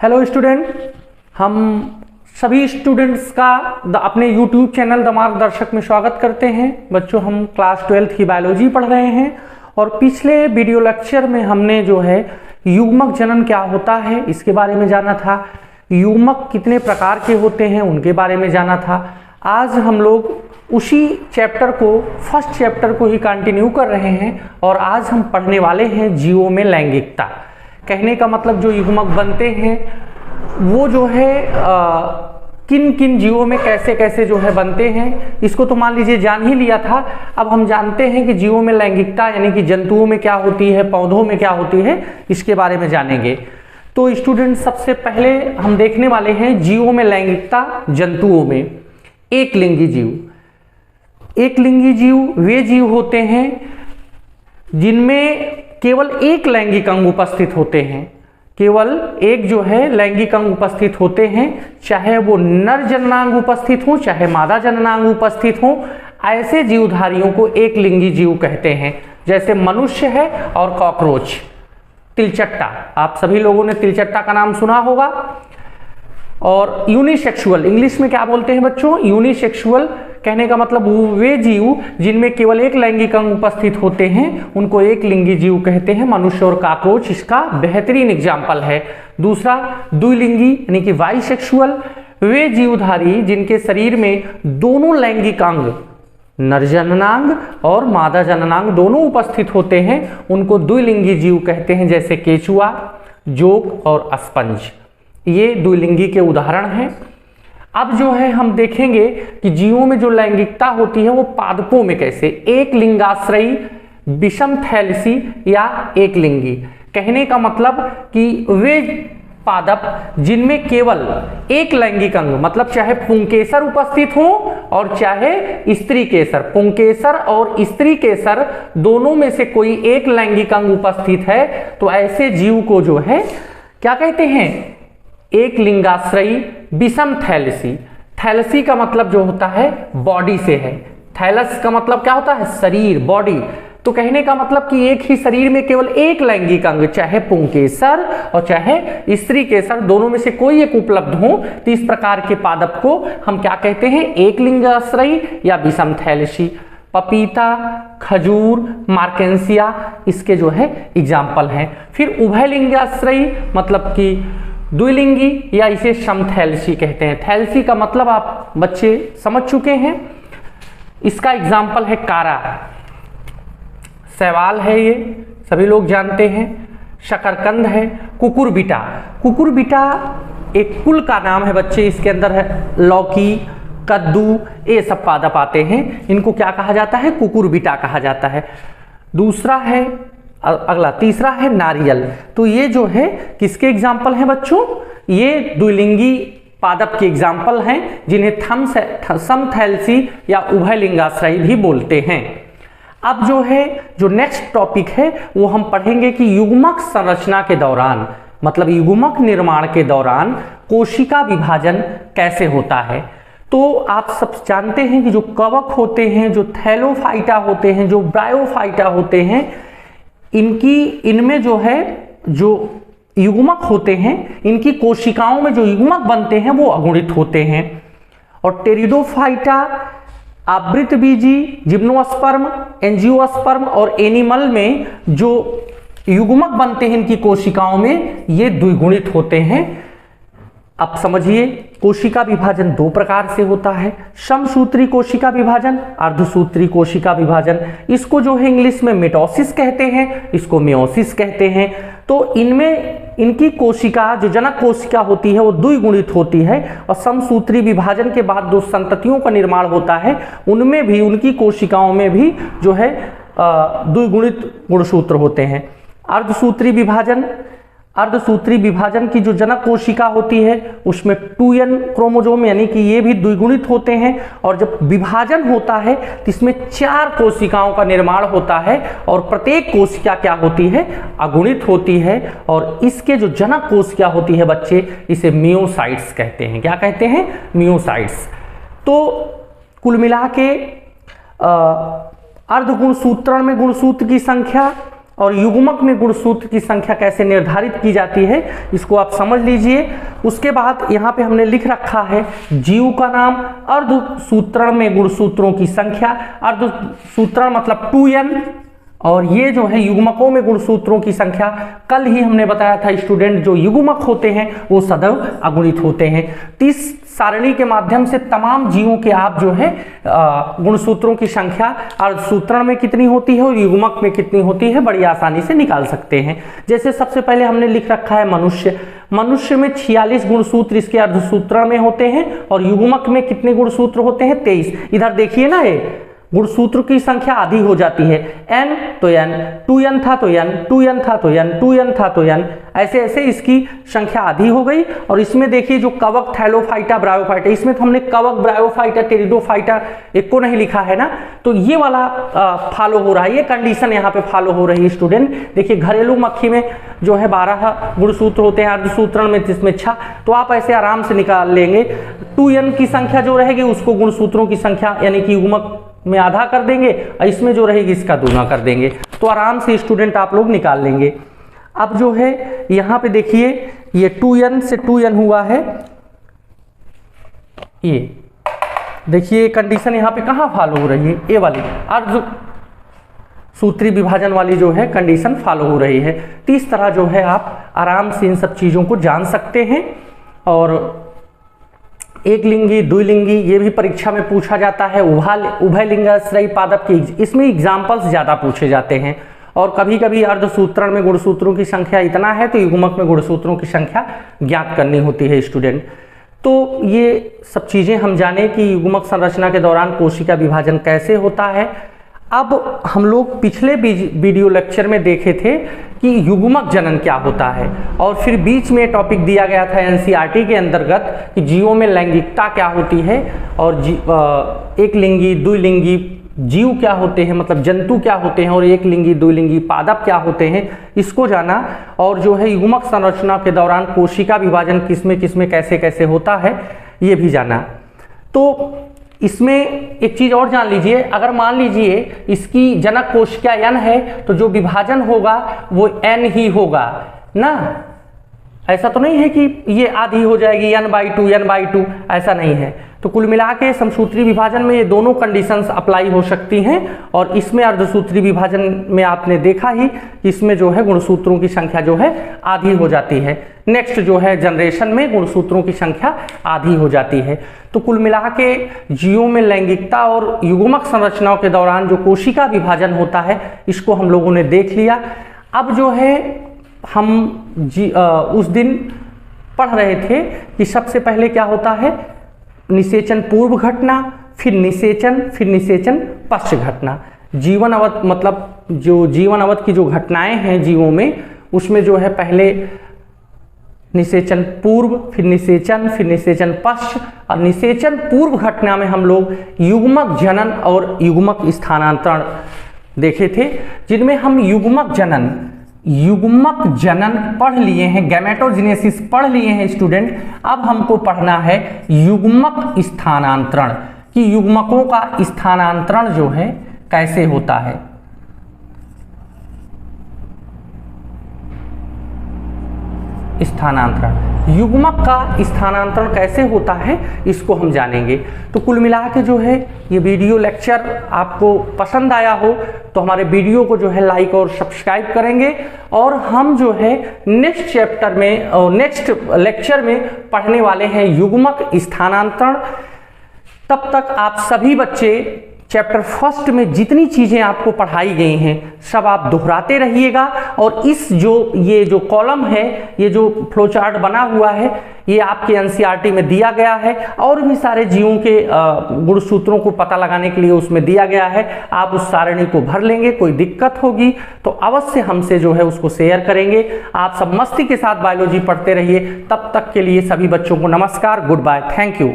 Hello student, हम सभी students का अपने यूट्यूब चैनल द मार्गदर्शक में स्वागत करते हैं। बच्चों, हम क्लास 12th की बायोलॉजी पढ़ रहे हैं और पिछले वीडियो लेक्चर में हमने जो है युग्मक जनन क्या होता है इसके बारे में जाना था। युग्मक कितने प्रकार के होते हैं उनके बारे में जाना था। आज हम लोग उसी चैप्टर को, फर्स्ट चैप्टर को ही कंटिन्यू कर रहे हैं और आज हम पढ़ने वाले हैं जीवों में लैंगिकता। कहने का मतलब जो युग्मक बनते हैं वो जो है किन किन जीवों में कैसे कैसे जो है बनते हैं, इसको तो मान लीजिए जान ही लिया था। अब हम जानते हैं कि जीवों में लैंगिकता यानी कि जंतुओं में क्या होती है, पौधों में क्या होती है, इसके बारे में जानेंगे। तो स्टूडेंट, सबसे पहले हम देखने वाले हैं जीवों में लैंगिकता जंतुओं में। एक लिंगी जीव। एक लिंगी जीव वे जीव होते हैं जिनमें केवल एक लैंगिक अंग उपस्थित होते हैं। केवल एक जो है लैंगिक अंग उपस्थित होते हैं, चाहे वो नर जननांग उपस्थित हो चाहे मादा जननांग उपस्थित हो। ऐसे जीवधारियों को एक लिंगी जीव कहते हैं, जैसे मनुष्य है और कॉकरोच। तिलचट्टा, आप सभी लोगों ने तिलचट्टा का नाम सुना होगा। और यूनिसेक्सुअल, इंग्लिश में क्या बोलते हैं बच्चों? यूनिसेक्सुअल। कहने का मतलब वे जीव जिनमें केवल एक लैंगिक अंग उपस्थित होते हैं उनको एक लिंगी जीव कहते हैं। मनुष्य और कॉकरोच इसका बेहतरीन एग्जाम्पल है। दूसरा, द्विलिंगी यानी कि बाइसेक्सुअल। वे जीवधारी जिनके शरीर में दोनों लैंगिक अंग, नर जननांग और मादा जननांग दोनों उपस्थित होते हैं, उनको द्विलिंगी जीव कहते हैं, जैसे केचुआ, जोक और स्पंज। ये द्विलिंगी के उदाहरण हैं। अब जो है हम देखेंगे कि जीवों में जो लैंगिकता होती है वो पादपों में कैसे। एक लिंगाश्रयी, विषम थैलेसी या एक लिंगी। कहने का मतलब कि वे पादप जिनमें केवल एक लैंगिक अंग, मतलब चाहे पुंकेसर उपस्थित हो और चाहे स्त्री केसर, पुंकेसर और स्त्री केसर दोनों में से कोई एक लैंगिक अंग उपस्थित है, तो ऐसे जीव को जो है क्या कहते हैं? एक लिंगाश्रयी विषम थैलेसी। थैलेसी का मतलब जो होता है बॉडी से है। थैलस का मतलब क्या होता है? शरीर, बॉडी। तो कहने का मतलब कि एक ही शरीर में केवल एक लैंगिक अंग, चाहे पुंकेसर और चाहे स्त्री केसर, दोनों में से कोई एक उपलब्ध हो, तो इस प्रकार के पादप को हम क्या कहते हैं? एक लिंगाश्रयी या विषम थैलेसी। पपीता, खजूर, मार्केंसिया इसके जो है एग्जाम्पल हैं। फिर उभयलिंगाश्रयी मतलब कि द्विलिंगी या इसे समथैलेसी कहते हैं। थैलेसी का मतलब आप बच्चे समझ चुके हैं। इसका एग्जाम्पल है कारा, शैवाल है, ये सभी लोग जानते हैं। शकरकंद है, कुकुरबिटा। कुकुरबिटा एक कुल का नाम है बच्चे, इसके अंदर है लौकी, कद्दू, ये सब पादप आते हैं। इनको क्या कहा जाता है? कुकुरबिटा कहा जाता है। दूसरा है, अगला तीसरा है नारियल। तो ये जो है किसके एग्जाम्पल हैं बच्चों? ये द्विलिंगी पादप के एग्जाम्पल हैं, जिन्हें समथैलेसी या उभयलिंगाश्रयी भी बोलते हैं। अब जो है जो नेक्स्ट टॉपिक है वो हम पढ़ेंगे कि युग्मक संरचना के दौरान, मतलब युग्मक निर्माण के दौरान कोशिका विभाजन कैसे होता है। तो आप सब जानते हैं कि जो कवक होते हैं, जो थैलोफाइटा होते हैं, जो ब्रायोफाइटा होते हैं, इनमें जो है जो युग्मक होते हैं, इनकी कोशिकाओं में जो युग्मक बनते हैं वो अगुणित होते हैं। और टेरिडोफाइटा, आवृतबीजी, जिम्नोस्पर्म, एंजियोस्पर्म और एनिमल में जो युग्मक बनते हैं इनकी कोशिकाओं में, ये द्विगुणित होते हैं। अब समझिए, कोशिका विभाजन दो प्रकार से होता है, समसूत्री कोशिका विभाजन, अर्धसूत्री कोशिका विभाजन। इसको जो है इंग्लिश में मिटोसिस कहते हैं, इसको मियोसिस कहते हैं। तो इनमें इनकी कोशिका, जो जनक कोशिका होती है वो द्विगुणित होती है, और समसूत्री विभाजन के बाद जो संततियों का निर्माण होता है उनमें भी, उनकी कोशिकाओं में भी जो है द्विगुणित गुणसूत्र होते हैं। अर्धसूत्री विभाजन, अर्धसूत्री विभाजन की जो जनक कोशिका होती है उसमें 2n क्रोमोसोम यानी कि ये भी द्विगुणित होते हैं। और जब विभाजन होता है तो इसमें 4 कोशिकाओं का निर्माण होता है और प्रत्येक कोशिका क्या होती है? अगुणित होती है। और इसके जो जनक कोशिका होती है बच्चे, इसे मियोसाइट्स कहते हैं। क्या कहते हैं? मियोसाइट्स। तो कुल मिला के अर्धगुणसूत्रण में गुणसूत्र की संख्या और युग्मक में गुणसूत्र की संख्या कैसे निर्धारित की जाती है इसको आप समझ लीजिए। उसके बाद यहाँ पे हमने लिख रखा है जीव का नाम, अर्धसूत्रण में गुणसूत्रों की संख्या, अर्धसूत्रण मतलब 2n, और ये जो है युग्मकों में गुणसूत्रों की संख्या। कल ही हमने बताया था स्टूडेंट, जो युग्मक होते हैं वो सदैव अगुणित होते हैं। तो इस सारणी के माध्यम से तमाम जीवों के आप जो है गुणसूत्रों की संख्या अर्धसूत्रण में कितनी होती है और युग्मक में कितनी होती है बड़ी आसानी से निकाल सकते हैं। जैसे सबसे पहले हमने लिख रखा है मनुष्य। मनुष्य में 46 गुणसूत्र इसके अर्धसूत्रण में होते हैं और युग्मक में कितने गुणसूत्र होते हैं? 23। इधर देखिए ना, ये गुणसूत्र की संख्या आधी हो जाती है, n तो n, 2n था तो n, 2n था तो n, 2n था तो n, ऐसे ऐसे इसकी संख्या आधी हो गई। और इसमें देखिए जो कवक, थैलोफाइटा, ब्रायोफाइटा, इसमें तो हमने कवक, ब्रायोफाइटा, टेरिडोफाइटा एक को नहीं लिखा है ना, तो ये वाला फॉलो हो रहा है, ये कंडीशन यहाँ पे फॉलो हो रही है स्टूडेंट। देखिए घरेलू मक्खी में जो है 12 गुणसूत्र होते हैं, अर्धसूत्रण में जिसमें 6, तो आप ऐसे आराम से निकाल लेंगे। 2n की संख्या जो रहेगी उसको गुणसूत्रों की संख्या यानी कि युग्मक में आधा कर देंगे और इसमें जो रहेगी इसका दूना कर देंगे, तो आराम से स्टूडेंट आप लोग निकाल लेंगे। अब जो है यहाँ पे देखिए ये 2n से 2n हुआ है, ये देखिए कंडीशन यहाँ पे कहाँ फॉलो हो रही है, ए वाली अर्ध सूत्री विभाजन वाली जो है कंडीशन फॉलो हो रही है। तो इस तरह जो है आप आराम से इन सब चीज़ों को जान सकते हैं। और एक लिंगी, द्विलिंगी, ये भी परीक्षा में पूछा जाता है। उभयलिंगाश्रयी पादप की, इसमें एग्जाम्पल्स ज़्यादा पूछे जाते हैं। और कभी कभी अर्धसूत्रण में गुणसूत्रों की संख्या इतना है तो युग्मक में गुणसूत्रों की संख्या ज्ञात करनी होती है स्टूडेंट। तो ये सब चीज़ें हम जाने कि युग्मक संरचना के दौरान कोशिका विभाजन कैसे होता है। अब हम लोग पिछले वीडियो लेक्चर में देखे थे कि युग्मक जनन क्या होता है, और फिर बीच में टॉपिक दिया गया था एनसीईआरटी के अंतर्गत कि जीवों में लैंगिकता क्या होती है, और एक लिंगी, द्विलिंगी जीव क्या होते हैं, मतलब जंतु क्या होते हैं, और एक लिंगी, द्विलिंगी पादप क्या होते हैं, इसको जाना। और जो है युग्मक संरचना के दौरान कोशिका विभाजन किसमें किसमें कैसे कैसे होता है ये भी जाना। तो इसमें एक चीज और जान लीजिए, अगर मान लीजिए इसकी जनक कोशिका n है तो जो विभाजन होगा वो n ही होगा ना, ऐसा तो नहीं है कि ये आधी हो जाएगी n/2 n/2, ऐसा नहीं है। तो कुल मिला के समसूत्री विभाजन में ये दोनों कंडीशंस अप्लाई हो सकती हैं। और इसमें अर्धसूत्री विभाजन में आपने देखा ही, इसमें जो है गुणसूत्रों की संख्या जो है आधी हो जाती है। नेक्स्ट जो है जनरेशन में गुणसूत्रों की संख्या आधी हो जाती है। तो कुल मिला के जीवों में लैंगिकता और युग्मक संरचनाओं के दौरान जो कोशिका विभाजन होता है इसको हम लोगों ने देख लिया। अब जो है हम उस दिन पढ़ रहे थे कि सबसे पहले क्या होता है, निषेचन पूर्व घटना, फिर निषेचन पश्च घटना। जीवन अवध मतलब जो जीवन अवध की जो घटनाएं हैं जीवों में, उसमें जो है पहले निषेचन पूर्व, फिर निषेचन पश्च। और निषेचन पूर्व घटना में हम लोग युग्मक जनन और युग्मक स्थानांतरण देखे थे, जिनमें हम युग्मक जनन पढ़ लिए हैं, गैमेटोजेनेसिस पढ़ लिए हैं स्टूडेंट। अब हमको पढ़ना है युग्मक स्थानांतरण, कि युग्मकों का स्थानांतरण जो है कैसे होता है। स्थानांतरण, युग्मक का स्थानांतरण कैसे होता है इसको हम जानेंगे। तो कुल मिला के जो है ये वीडियो लेक्चर आपको पसंद आया हो तो हमारे वीडियो को जो है लाइक और सब्सक्राइब करेंगे। और हम जो है नेक्स्ट चैप्टर में और नेक्स्ट लेक्चर में पढ़ने वाले हैं युग्मक स्थानांतरण। तब तक आप सभी बच्चे चैप्टर फर्स्ट में जितनी चीजें आपको पढ़ाई गई हैं सब आप दोहराते रहिएगा। और ये जो कॉलम है, ये जो फ्लो चार्ट बना हुआ है, ये आपके एनसीईआरटी में दिया गया है। और भी सारे जीवों के गुणसूत्रों को पता लगाने के लिए उसमें दिया गया है। आप उस सारणी को भर लेंगे, कोई दिक्कत होगी तो अवश्य हमसे जो है उसको शेयर करेंगे। आप सब मस्ती के साथ बायोलॉजी पढ़ते रहिए। तब तक के लिए सभी बच्चों को नमस्कार, गुड बाय, थैंक यू।